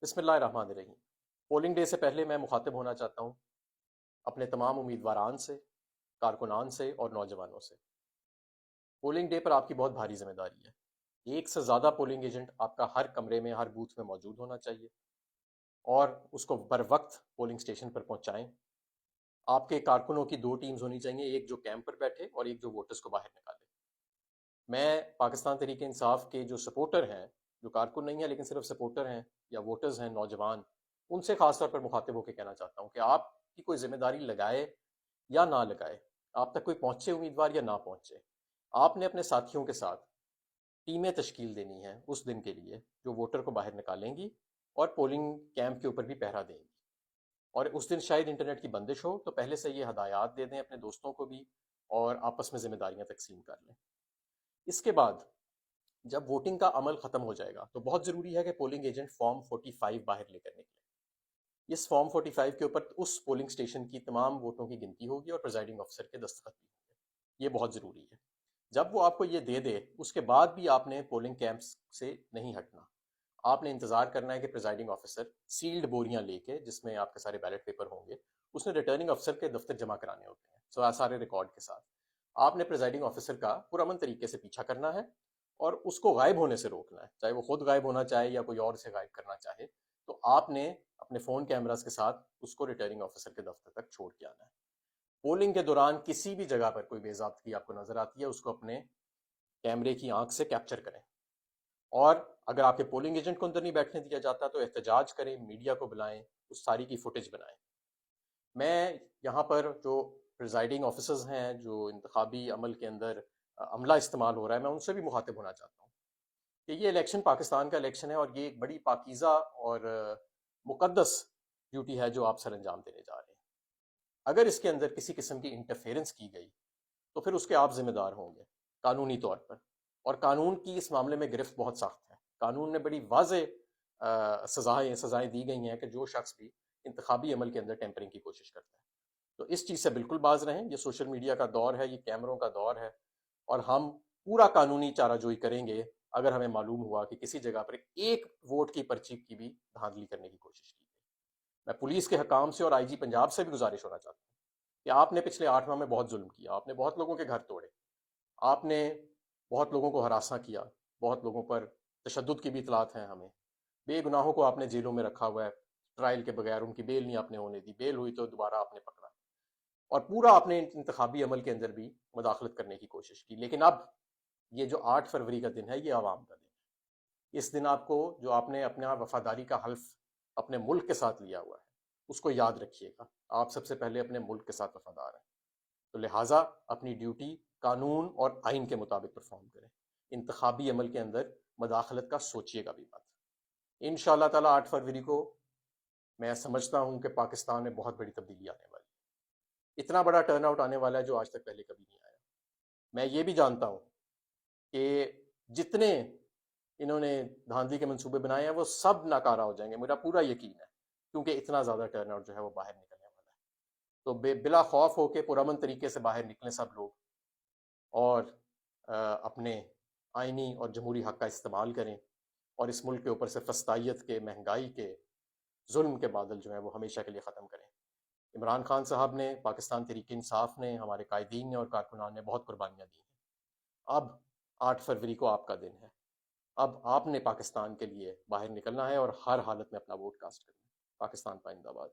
بسم اللہ الرحمن الرحیم۔ پولنگ ڈے سے پہلے میں مخاطب ہونا چاہتا ہوں اپنے تمام امیدواران سے، کارکنان سے اور نوجوانوں سے۔ پولنگ ڈے پر آپ کی بہت بھاری ذمہ داری ہے۔ ایک سے زیادہ پولنگ ایجنٹ آپ کا ہر کمرے میں، ہر بوتھ میں موجود ہونا چاہیے اور اس کو بر وقت پولنگ سٹیشن پر پہنچائیں۔ آپ کے کارکنوں کی دو ٹیمز ہونی چاہیے، ایک جو کیمپ پر بیٹھے اور ایک جو ووٹرز کو باہر نکالے۔ میں پاکستان تحریک انصاف کے جو سپورٹر ہیں، جو کارکن نہیں ہیں لیکن صرف سپورٹر ہیں یا ووٹرز ہیں، نوجوان، ان سے خاص طور پر مخاطب ہو کے کہنا چاہتا ہوں کہ آپ کی کوئی ذمہ داری لگائے یا نہ لگائے، آپ تک کوئی پہنچے امیدوار یا نہ پہنچے، آپ نے اپنے ساتھیوں کے ساتھ ٹیمیں تشکیل دینی ہیں اس دن کے لیے جو ووٹر کو باہر نکالیں گی اور پولنگ کیمپ کے اوپر بھی پہرا دیں گی۔ اور اس دن شاید انٹرنیٹ کی بندش ہو تو پہلے سے یہ ہدایات دے دیں اپنے دوستوں کو بھی اور آپس میں ذمہ داریاں تقسیم کر لیں۔ اس کے بعد جب ووٹنگ کا عمل ختم ہو جائے گا تو بہت ضروری ہے کہ پولنگ ایجنٹ فارم 45 باہر لے کر نکلے۔ اس فارم 45 کے اوپر اس پولنگ سٹیشن کی تمام ووٹوں کی گنتی ہوگی اور پریزائڈنگ افسر کے دستخط بھی ہوں گے۔ یہ بہت ضروری ہے۔ جب وہ آپ کو یہ دے دے اس کے بعد بھی آپ نے پولنگ کیمپس سے نہیں ہٹنا۔ آپ نے انتظار کرنا ہے کہ پریزائڈنگ آفیسر سیلڈ بوریاں لے کے، جس میں آپ کے سارے بیلٹ پیپر ہوں گے، اس نے ریٹرننگ افسر کے دفتر جمع کرانے ہوتے ہیں سارے ریکارڈ کے ساتھ۔ آپ نے پریزائڈنگ آفیسر کا پرامن طریقے سے پیچھا کرنا ہے اور اس کو غائب ہونے سے روکنا ہے، چاہے وہ خود غائب ہونا چاہے یا کوئی اور سے غائب کرنا چاہے، تو آپ نے اپنے فون کیمراز کے ساتھ اس کو ریٹرننگ آفیسر کے دفتر تک چھوڑ کے آنا ہے۔ پولنگ کے دوران کسی بھی جگہ پر کوئی بے ضابطگی آپ کو نظر آتی ہے، اس کو اپنے کیمرے کی آنکھ سے کیپچر کریں، اور اگر آپ کے پولنگ ایجنٹ کو اندر نہیں بیٹھنے دیا جاتا تو احتجاج کریں، میڈیا کو بلائیں، اس ساری کی فوٹیج بنائیں۔ میں یہاں پر جو پریزائڈنگ آفیسرز ہیں، جو انتخابی عمل کے اندر عملہ استعمال ہو رہا ہے، میں ان سے بھی مخاطب ہونا چاہتا ہوں کہ یہ الیکشن پاکستان کا الیکشن ہے اور یہ ایک بڑی پاکیزہ اور مقدس ڈیوٹی ہے جو آپ سر انجام دینے جا رہے ہیں۔ اگر اس کے اندر کسی قسم کی انٹرفیرنس کی گئی تو پھر اس کے آپ ذمہ دار ہوں گے قانونی طور پر، اور قانون کی اس معاملے میں گرفت بہت سخت ہے۔ قانون نے بڑی واضح سزائیں دی گئی ہیں کہ جو شخص بھی انتخابی عمل کے اندر ٹیمپرنگ کی کوشش کرتا ہے، تو اس چیز سے بالکل باز رہیں۔ یہ سوشل میڈیا کا دور ہے، یہ کیمروں کا دور ہے، اور ہم پورا قانونی چارہ جوئی کریں گے اگر ہمیں معلوم ہوا کہ کسی جگہ پر ایک ووٹ کی پرچی کی بھی دھاندلی کرنے کی کوشش کی گئی۔ میں پولیس کے حکام سے اور آئی جی پنجاب سے بھی گزارش ہونا چاہتا ہوں کہ آپ نے پچھلے 8 ماہ میں بہت ظلم کیا، آپ نے بہت لوگوں کے گھر توڑے، آپ نے بہت لوگوں کو ہراساں کیا، بہت لوگوں پر تشدد کی بھی اطلاعات ہیں ہمیں، بے گناہوں کو آپ نے جیلوں میں رکھا ہوا ہے، ٹرائل کے بغیر ان کی بیل نہیں آپ نے ہونے دی، بیل ہوئی تو دوبارہ آپ نے پکڑا، اور پورا آپ نے انتخابی عمل کے اندر بھی مداخلت کرنے کی کوشش کی۔ لیکن اب یہ جو 8 فروری کا دن ہے، یہ عوام کا دن ہے۔ اس دن آپ کو جو آپ نے اپنا وفاداری کا حلف اپنے ملک کے ساتھ لیا ہوا ہے، اس کو یاد رکھیے گا۔ آپ سب سے پہلے اپنے ملک کے ساتھ وفادار ہیں، تو لہٰذا اپنی ڈیوٹی قانون اور آئین کے مطابق پرفارم کریں۔ انتخابی عمل کے اندر مداخلت کا سوچیے گا بھی مت۔ انشاءاللہ تعالیٰ 8 فروری کو میں سمجھتا ہوں کہ پاکستان میں بہت بڑی تبدیلی آنے والی ہے۔ اتنا بڑا ٹرن آؤٹ آنے والا ہے جو آج تک پہلے کبھی نہیں آیا۔ میں یہ بھی جانتا ہوں کہ جتنے انہوں نے دھاندلی کے منصوبے بنائے ہیں وہ سب ناکارہ ہو جائیں گے، میرا پورا یقین ہے، کیونکہ اتنا زیادہ ٹرن آؤٹ جو ہے وہ باہر نکلنے والا ہے۔ تو بلا خوف ہو کے پرامن طریقے سے باہر نکلیں سب لوگ، اور اپنے آئینی اور جمہوری حق کا استعمال کریں، اور اس ملک کے اوپر سے فسطائیت کے، مہنگائی کے، ظلم کے بادل جو ہیں وہ ہمیشہ کے لیے ختم کریں۔ عمران خان صاحب نے، پاکستان تحریک انصاف نے، ہمارے قائدین نے اور کارکنان نے بہت قربانیاں دی ہیں۔ اب 8 فروری کو آپ کا دن ہے۔ اب آپ نے پاکستان کے لیے باہر نکلنا ہے اور ہر حالت میں اپنا ووٹ کاسٹ کرنا ہے۔ پاکستان پائندہ باد۔